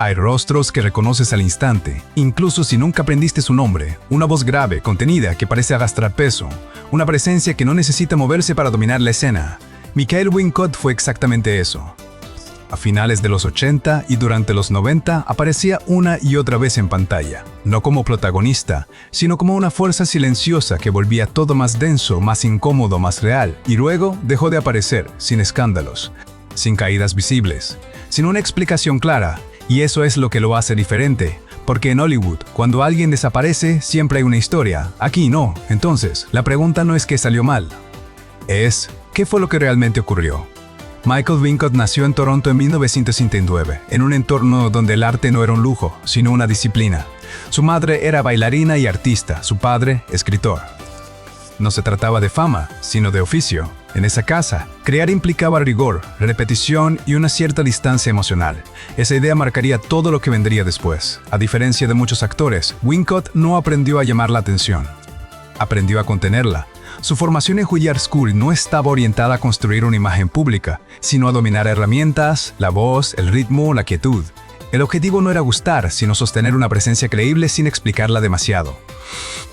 Hay rostros que reconoces al instante, incluso si nunca aprendiste su nombre, una voz grave, contenida, que parece arrastrar peso, una presencia que no necesita moverse para dominar la escena. Michael Wincott fue exactamente eso. A finales de los 80 y durante los 90 aparecía una y otra vez en pantalla, no como protagonista, sino como una fuerza silenciosa que volvía todo más denso, más incómodo, más real, y luego dejó de aparecer, sin escándalos, sin caídas visibles, sin una explicación clara. Y eso es lo que lo hace diferente, porque en Hollywood, cuando alguien desaparece, siempre hay una historia. Aquí no. Entonces, la pregunta no es qué salió mal. Es, ¿qué fue lo que realmente ocurrió? Michael Wincott nació en Toronto en 1959, en un entorno donde el arte no era un lujo, sino una disciplina. Su madre era bailarina y artista, su padre, escritor. No se trataba de fama, sino de oficio. En esa casa, crear implicaba rigor, repetición y una cierta distancia emocional. Esa idea marcaría todo lo que vendría después. A diferencia de muchos actores, Wincott no aprendió a llamar la atención. Aprendió a contenerla. Su formación en Juilliard School no estaba orientada a construir una imagen pública, sino a dominar herramientas, la voz, el ritmo, la quietud. El objetivo no era gustar, sino sostener una presencia creíble sin explicarla demasiado.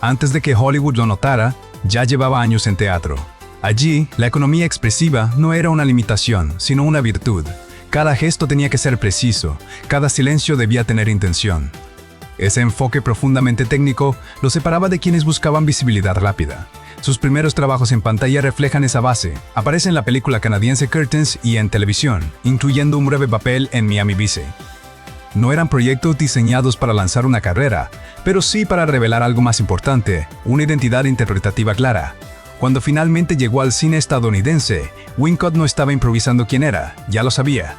Antes de que Hollywood lo notara, ya llevaba años en teatro. Allí, la economía expresiva no era una limitación, sino una virtud. Cada gesto tenía que ser preciso, cada silencio debía tener intención. Ese enfoque profundamente técnico lo separaba de quienes buscaban visibilidad rápida. Sus primeros trabajos en pantalla reflejan esa base. Aparece en la película canadiense Curtains y en televisión, incluyendo un breve papel en Miami Vice. No eran proyectos diseñados para lanzar una carrera, pero sí para revelar algo más importante, una identidad interpretativa clara. Cuando finalmente llegó al cine estadounidense, Wincott no estaba improvisando quién era, ya lo sabía.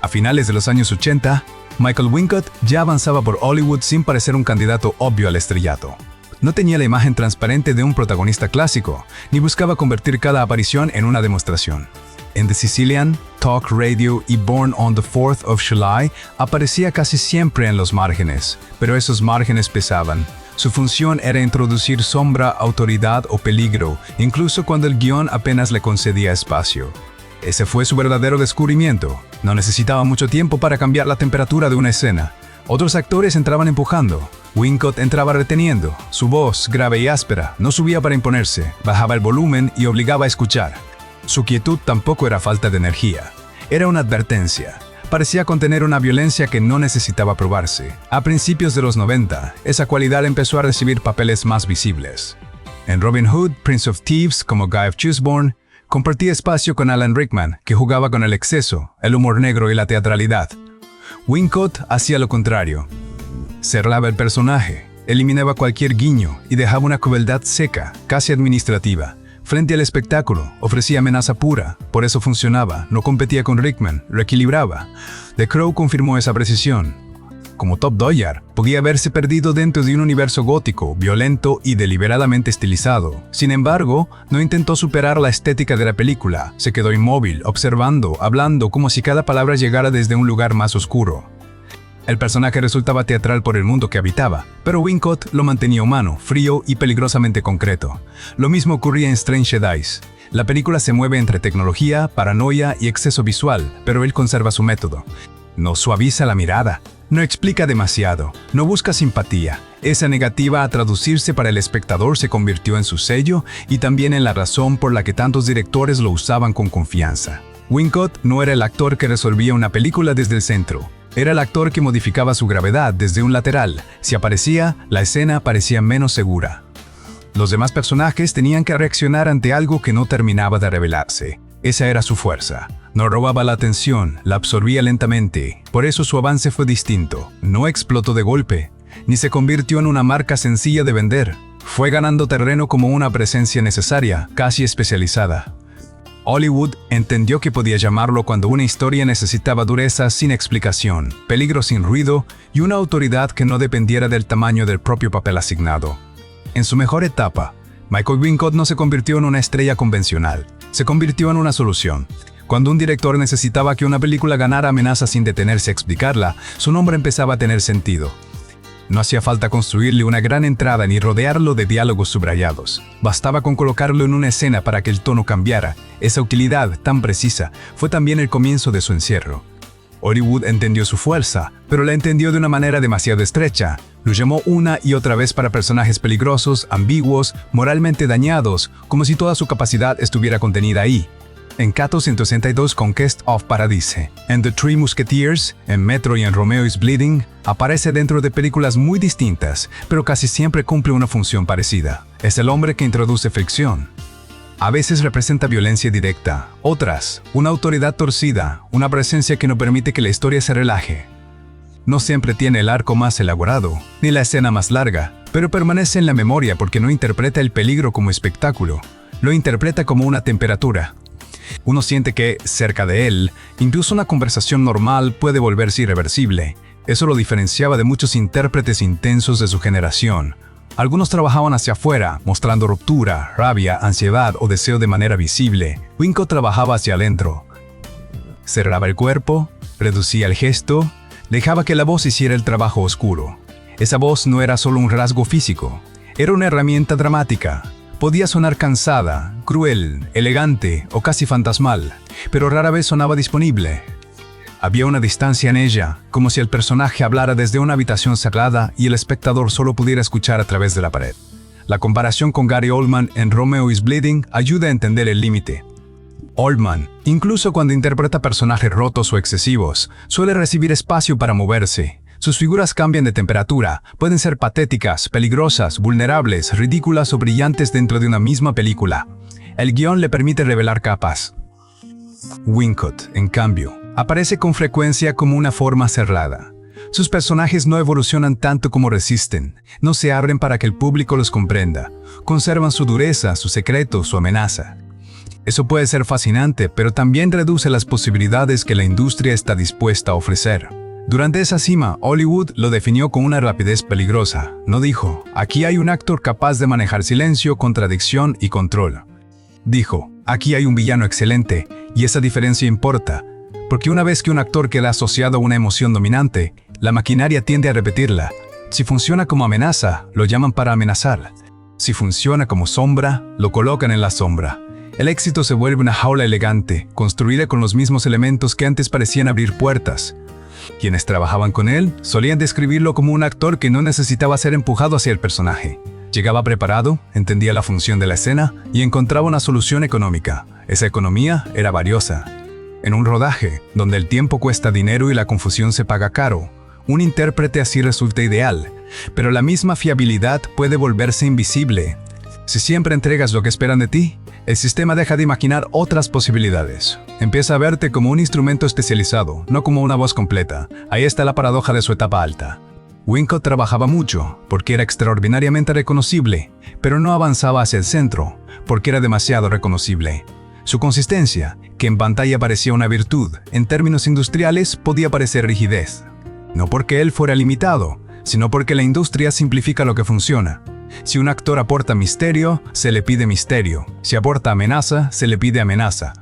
A finales de los años 80, Michael Wincott ya avanzaba por Hollywood sin parecer un candidato obvio al estrellato. No tenía la imagen transparente de un protagonista clásico, ni buscaba convertir cada aparición en una demostración. En The Sicilian, Talk Radio y Born on the 4th of July aparecía casi siempre en los márgenes, pero esos márgenes pesaban. Su función era introducir sombra, autoridad o peligro, incluso cuando el guión apenas le concedía espacio. Ese fue su verdadero descubrimiento. No necesitaba mucho tiempo para cambiar la temperatura de una escena. Otros actores entraban empujando. Wincott entraba reteniendo. Su voz, grave y áspera, no subía para imponerse, bajaba el volumen y obligaba a escuchar. Su quietud tampoco era falta de energía. Era una advertencia. Parecía contener una violencia que no necesitaba probarse. A principios de los 90, esa cualidad empezó a recibir papeles más visibles. En Robin Hood, Prince of Thieves, como Guy of Chisborne, compartía espacio con Alan Rickman, que jugaba con el exceso, el humor negro y la teatralidad. Wincott hacía lo contrario. Cerraba el personaje, eliminaba cualquier guiño y dejaba una crueldad seca, casi administrativa. Frente al espectáculo, ofrecía amenaza pura, por eso funcionaba, no competía con Rickman, reequilibraba. The Crow confirmó esa precisión. Como Top Doyard, podía haberse perdido dentro de un universo gótico, violento y deliberadamente estilizado. Sin embargo, no intentó superar la estética de la película, se quedó inmóvil, observando, hablando como si cada palabra llegara desde un lugar más oscuro. El personaje resultaba teatral por el mundo que habitaba, pero Wincott lo mantenía humano, frío y peligrosamente concreto. Lo mismo ocurría en Strange Eyes. La película se mueve entre tecnología, paranoia y exceso visual, pero él conserva su método. No suaviza la mirada, no explica demasiado, no busca simpatía. Esa negativa a traducirse para el espectador se convirtió en su sello y también en la razón por la que tantos directores lo usaban con confianza. Wincott no era el actor que resolvía una película desde el centro. Era el actor que modificaba su gravedad desde un lateral. Si aparecía, la escena parecía menos segura. Los demás personajes tenían que reaccionar ante algo que no terminaba de revelarse. Esa era su fuerza. No robaba la atención, la absorbía lentamente. Por eso su avance fue distinto. No explotó de golpe, ni se convirtió en una marca sencilla de vender. Fue ganando terreno como una presencia necesaria, casi especializada. Hollywood entendió que podía llamarlo cuando una historia necesitaba dureza sin explicación, peligro sin ruido y una autoridad que no dependiera del tamaño del propio papel asignado. En su mejor etapa, Michael Wincott no se convirtió en una estrella convencional, se convirtió en una solución. Cuando un director necesitaba que una película ganara amenaza sin detenerse a explicarla, su nombre empezaba a tener sentido. No hacía falta construirle una gran entrada ni rodearlo de diálogos subrayados. Bastaba con colocarlo en una escena para que el tono cambiara. Esa utilidad tan precisa fue también el comienzo de su encierro. Hollywood entendió su fuerza, pero la entendió de una manera demasiado estrecha. Lo llamó una y otra vez para personajes peligrosos, ambiguos, moralmente dañados, como si toda su capacidad estuviera contenida ahí. En Cato 162 Conquest of Paradise, en The Three Musketeers, en Metro y en Romeo is Bleeding, aparece dentro de películas muy distintas, pero casi siempre cumple una función parecida. Es el hombre que introduce fricción. A veces representa violencia directa, otras, una autoridad torcida, una presencia que no permite que la historia se relaje. No siempre tiene el arco más elaborado, ni la escena más larga, pero permanece en la memoria porque no interpreta el peligro como espectáculo, lo interpreta como una temperatura. Uno siente que, cerca de él, incluso una conversación normal puede volverse irreversible. Eso lo diferenciaba de muchos intérpretes intensos de su generación. Algunos trabajaban hacia afuera, mostrando ruptura, rabia, ansiedad o deseo de manera visible. Wincott trabajaba hacia adentro. Cerraba el cuerpo, reducía el gesto, dejaba que la voz hiciera el trabajo oscuro. Esa voz no era solo un rasgo físico, era una herramienta dramática. Podía sonar cansada, cruel, elegante o casi fantasmal, pero rara vez sonaba disponible. Había una distancia en ella, como si el personaje hablara desde una habitación cerrada y el espectador solo pudiera escuchar a través de la pared. La comparación con Gary Oldman en Romeo is Bleeding ayuda a entender el límite. Oldman, incluso cuando interpreta personajes rotos o excesivos, suele recibir espacio para moverse. Sus figuras cambian de temperatura, pueden ser patéticas, peligrosas, vulnerables, ridículas o brillantes dentro de una misma película. El guión le permite revelar capas. Wincott, en cambio, aparece con frecuencia como una forma cerrada. Sus personajes no evolucionan tanto como resisten, no se abren para que el público los comprenda, conservan su dureza, su secreto, su amenaza. Eso puede ser fascinante, pero también reduce las posibilidades que la industria está dispuesta a ofrecer. Durante esa cima, Hollywood lo definió con una rapidez peligrosa. No dijo, aquí hay un actor capaz de manejar silencio, contradicción y control. Dijo, aquí hay un villano excelente, y esa diferencia importa, porque una vez que un actor queda asociado a una emoción dominante, la maquinaria tiende a repetirla. Si funciona como amenaza, lo llaman para amenazar. Si funciona como sombra, lo colocan en la sombra. El éxito se vuelve una jaula elegante, construida con los mismos elementos que antes parecían abrir puertas. Quienes trabajaban con él solían describirlo como un actor que no necesitaba ser empujado hacia el personaje. Llegaba preparado, entendía la función de la escena y encontraba una solución económica. Esa economía era valiosa. En un rodaje, donde el tiempo cuesta dinero y la confusión se paga caro, un intérprete así resulta ideal, pero la misma fiabilidad puede volverse invisible. Si siempre entregas lo que esperan de ti, el sistema deja de imaginar otras posibilidades. Empieza a verte como un instrumento especializado, no como una voz completa. Ahí está la paradoja de su etapa alta. Wincott trabajaba mucho, porque era extraordinariamente reconocible, pero no avanzaba hacia el centro, porque era demasiado reconocible. Su consistencia, que en pantalla parecía una virtud, en términos industriales podía parecer rigidez. No porque él fuera limitado, sino porque la industria simplifica lo que funciona. Si un actor aporta misterio, se le pide misterio. Si aporta amenaza, se le pide amenaza.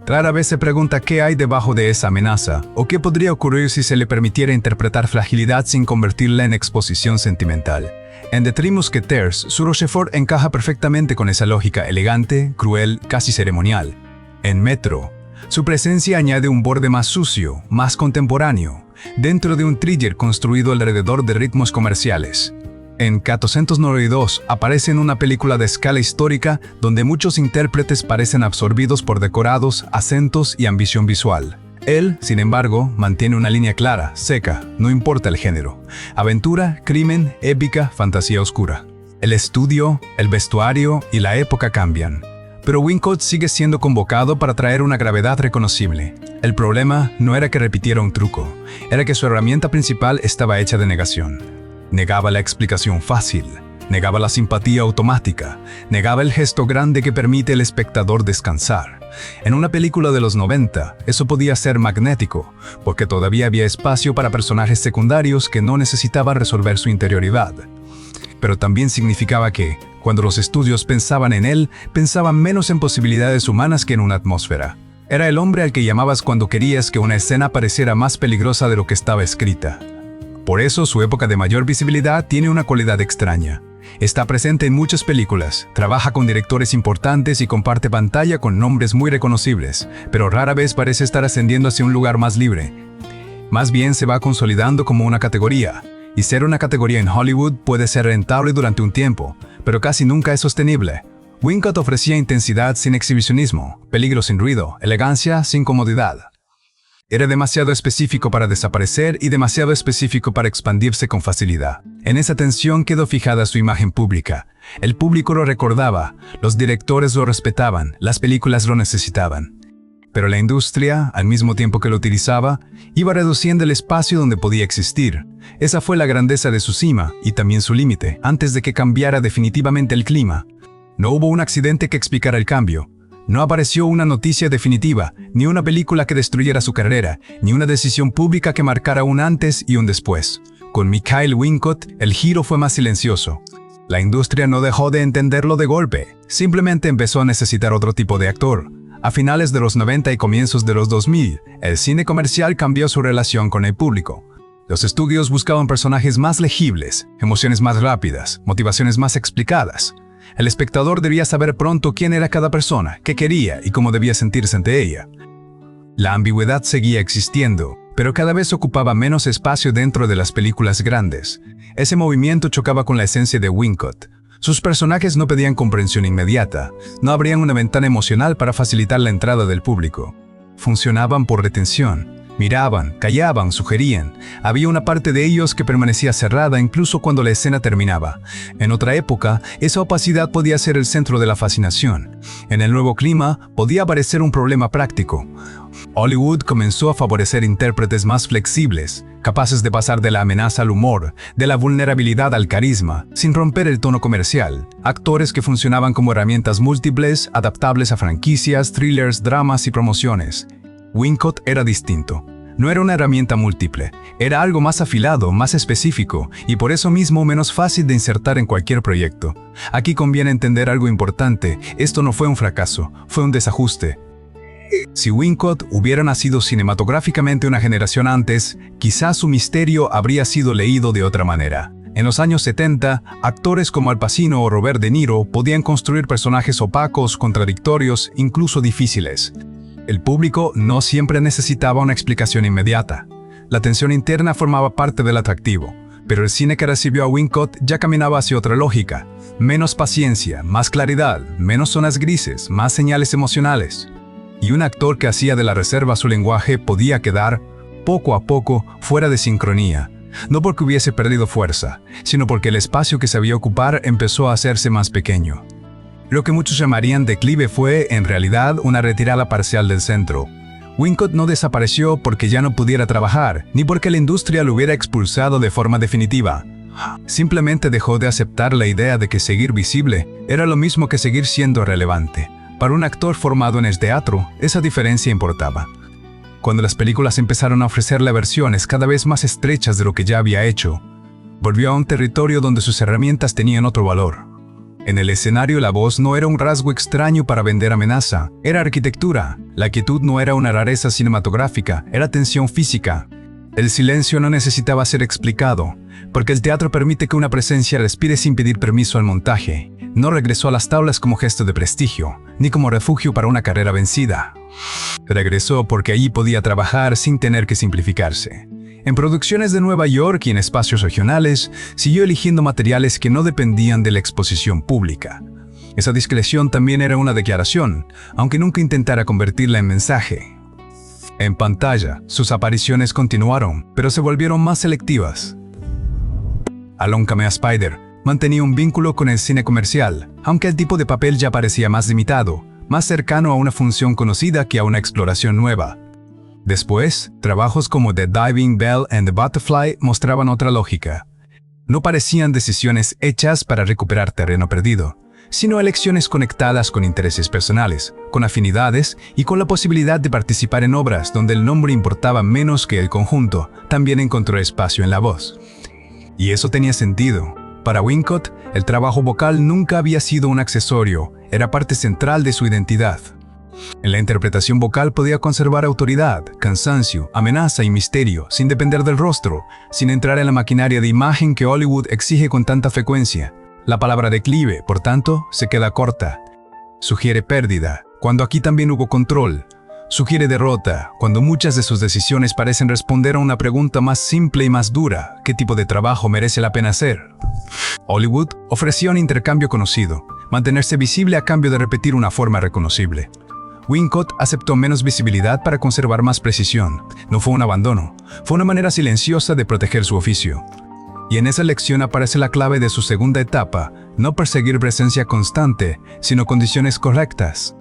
Rara vez se pregunta qué hay debajo de esa amenaza, o qué podría ocurrir si se le permitiera interpretar fragilidad sin convertirla en exposición sentimental. En The Three Musketeers, su Rochefort encaja perfectamente con esa lógica elegante, cruel, casi ceremonial. En Metro, su presencia añade un borde más sucio, más contemporáneo, dentro de un thriller construido alrededor de ritmos comerciales. En Cato 192 aparece en una película de escala histórica donde muchos intérpretes parecen absorbidos por decorados, acentos y ambición visual. Él, sin embargo, mantiene una línea clara, seca, no importa el género. Aventura, crimen, épica, fantasía oscura. El estudio, el vestuario y la época cambian. Pero Wincott sigue siendo convocado para traer una gravedad reconocible. El problema no era que repitiera un truco, era que su herramienta principal estaba hecha de negación. Negaba la explicación fácil, negaba la simpatía automática, negaba el gesto grande que permite al espectador descansar. En una película de los 90, eso podía ser magnético, porque todavía había espacio para personajes secundarios que no necesitaban resolver su interioridad. Pero también significaba que, cuando los estudios pensaban en él, pensaban menos en posibilidades humanas que en una atmósfera. Era el hombre al que llamabas cuando querías que una escena pareciera más peligrosa de lo que estaba escrita. Por eso su época de mayor visibilidad tiene una cualidad extraña. Está presente en muchas películas, trabaja con directores importantes y comparte pantalla con nombres muy reconocibles, pero rara vez parece estar ascendiendo hacia un lugar más libre. Más bien se va consolidando como una categoría. Y ser una categoría en Hollywood puede ser rentable durante un tiempo, pero casi nunca es sostenible. Wincott ofrecía intensidad sin exhibicionismo, peligro sin ruido, elegancia sin comodidad. Era demasiado específico para desaparecer y demasiado específico para expandirse con facilidad. En esa tensión quedó fijada su imagen pública. El público lo recordaba, los directores lo respetaban, las películas lo necesitaban. Pero la industria, al mismo tiempo que lo utilizaba, iba reduciendo el espacio donde podía existir. Esa fue la grandeza de su cima y también su límite, antes de que cambiara definitivamente el clima. No hubo un accidente que explicara el cambio. No apareció una noticia definitiva, ni una película que destruyera su carrera, ni una decisión pública que marcara un antes y un después. Con Mikhail Wincott, el giro fue más silencioso. La industria no dejó de entenderlo de golpe, simplemente empezó a necesitar otro tipo de actor. A finales de los 90 y comienzos de los 2000, el cine comercial cambió su relación con el público. Los estudios buscaban personajes más legibles, emociones más rápidas, motivaciones más explicadas. El espectador debía saber pronto quién era cada persona, qué quería y cómo debía sentirse ante ella. La ambigüedad seguía existiendo, pero cada vez ocupaba menos espacio dentro de las películas grandes. Ese movimiento chocaba con la esencia de Wincott. Sus personajes no pedían comprensión inmediata, no abrían una ventana emocional para facilitar la entrada del público. Funcionaban por retención. Miraban, callaban, sugerían. Había una parte de ellos que permanecía cerrada incluso cuando la escena terminaba. En otra época, esa opacidad podía ser el centro de la fascinación. En el nuevo clima, podía aparecer un problema práctico. Hollywood comenzó a favorecer intérpretes más flexibles, capaces de pasar de la amenaza al humor, de la vulnerabilidad al carisma, sin romper el tono comercial. Actores que funcionaban como herramientas múltiples, adaptables a franquicias, thrillers, dramas y promociones. Wincott era distinto. No era una herramienta múltiple, era algo más afilado, más específico, y por eso mismo menos fácil de insertar en cualquier proyecto. Aquí conviene entender algo importante, esto no fue un fracaso, fue un desajuste. Si Wincott hubiera nacido cinematográficamente una generación antes, quizás su misterio habría sido leído de otra manera. En los años 70, actores como Al Pacino o Robert De Niro podían construir personajes opacos, contradictorios, incluso difíciles. El público no siempre necesitaba una explicación inmediata. La tensión interna formaba parte del atractivo, pero el cine que recibió a Wincott ya caminaba hacia otra lógica. Menos paciencia, más claridad, menos zonas grises, más señales emocionales. Y un actor que hacía de la reserva su lenguaje podía quedar, poco a poco, fuera de sincronía. No porque hubiese perdido fuerza, sino porque el espacio que sabía ocupar empezó a hacerse más pequeño. Lo que muchos llamarían declive fue, en realidad, una retirada parcial del centro. Wincott no desapareció porque ya no pudiera trabajar, ni porque la industria lo hubiera expulsado de forma definitiva. Simplemente dejó de aceptar la idea de que seguir visible era lo mismo que seguir siendo relevante. Para un actor formado en el teatro, esa diferencia importaba. Cuando las películas empezaron a ofrecerle versiones cada vez más estrechas de lo que ya había hecho, volvió a un territorio donde sus herramientas tenían otro valor. En el escenario la voz no era un rasgo extraño para vender amenaza, era arquitectura. La quietud no era una rareza cinematográfica, era tensión física. El silencio no necesitaba ser explicado, porque el teatro permite que una presencia respire sin pedir permiso al montaje. No regresó a las tablas como gesto de prestigio, ni como refugio para una carrera vencida. Regresó porque allí podía trabajar sin tener que simplificarse. En producciones de Nueva York y en espacios regionales, siguió eligiendo materiales que no dependían de la exposición pública. Esa discreción también era una declaración, aunque nunca intentara convertirla en mensaje. En pantalla, sus apariciones continuaron, pero se volvieron más selectivas. Alon Kamea Spider mantenía un vínculo con el cine comercial, aunque el tipo de papel ya parecía más limitado, más cercano a una función conocida que a una exploración nueva. Después, trabajos como The Diving Bell and the Butterfly mostraban otra lógica. No parecían decisiones hechas para recuperar terreno perdido, sino elecciones conectadas con intereses personales, con afinidades y con la posibilidad de participar en obras donde el nombre importaba menos que el conjunto. También encontró espacio en la voz. Y eso tenía sentido. Para Wincott, el trabajo vocal nunca había sido un accesorio, era parte central de su identidad. En la interpretación vocal podía conservar autoridad, cansancio, amenaza y misterio, sin depender del rostro, sin entrar en la maquinaria de imagen que Hollywood exige con tanta frecuencia. La palabra declive, por tanto, se queda corta. Sugiere pérdida, cuando aquí también hubo control. Sugiere derrota, cuando muchas de sus decisiones parecen responder a una pregunta más simple y más dura: ¿qué tipo de trabajo merece la pena hacer? Hollywood ofrecía un intercambio conocido: mantenerse visible a cambio de repetir una forma reconocible. Wincott aceptó menos visibilidad para conservar más precisión. No fue un abandono, fue una manera silenciosa de proteger su oficio. Y en esa lección aparece la clave de su segunda etapa: no perseguir presencia constante, sino condiciones correctas.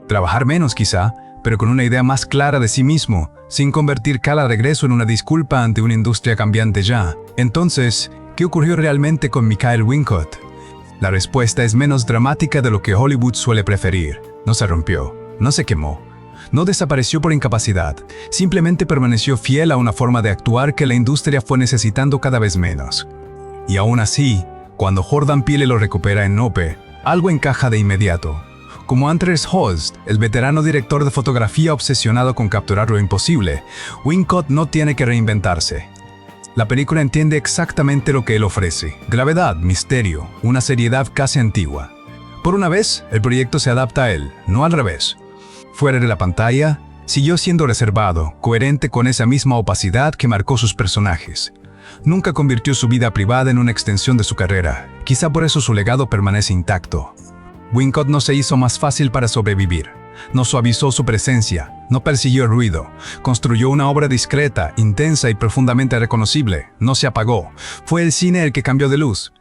Trabajar menos quizá, pero con una idea más clara de sí mismo, sin convertir cada regreso en una disculpa ante una industria cambiante ya. Entonces, ¿qué ocurrió realmente con Michael Wincott? La respuesta es menos dramática de lo que Hollywood suele preferir. No se rompió, no se quemó, no desapareció por incapacidad, simplemente permaneció fiel a una forma de actuar que la industria fue necesitando cada vez menos. Y aún así, cuando Jordan Peele lo recupera en Nope, algo encaja de inmediato. Como Anders Holst, el veterano director de fotografía obsesionado con capturar lo imposible, Wincott no tiene que reinventarse. La película entiende exactamente lo que él ofrece: gravedad, misterio, una seriedad casi antigua. Por una vez, el proyecto se adapta a él, no al revés. Fuera de la pantalla, siguió siendo reservado, coherente con esa misma opacidad que marcó sus personajes. Nunca convirtió su vida privada en una extensión de su carrera, quizá por eso su legado permanece intacto. Wincott no se hizo más fácil para sobrevivir, no suavizó su presencia, no persiguió el ruido, construyó una obra discreta, intensa y profundamente reconocible, no se apagó. Fue el cine el que cambió de luz,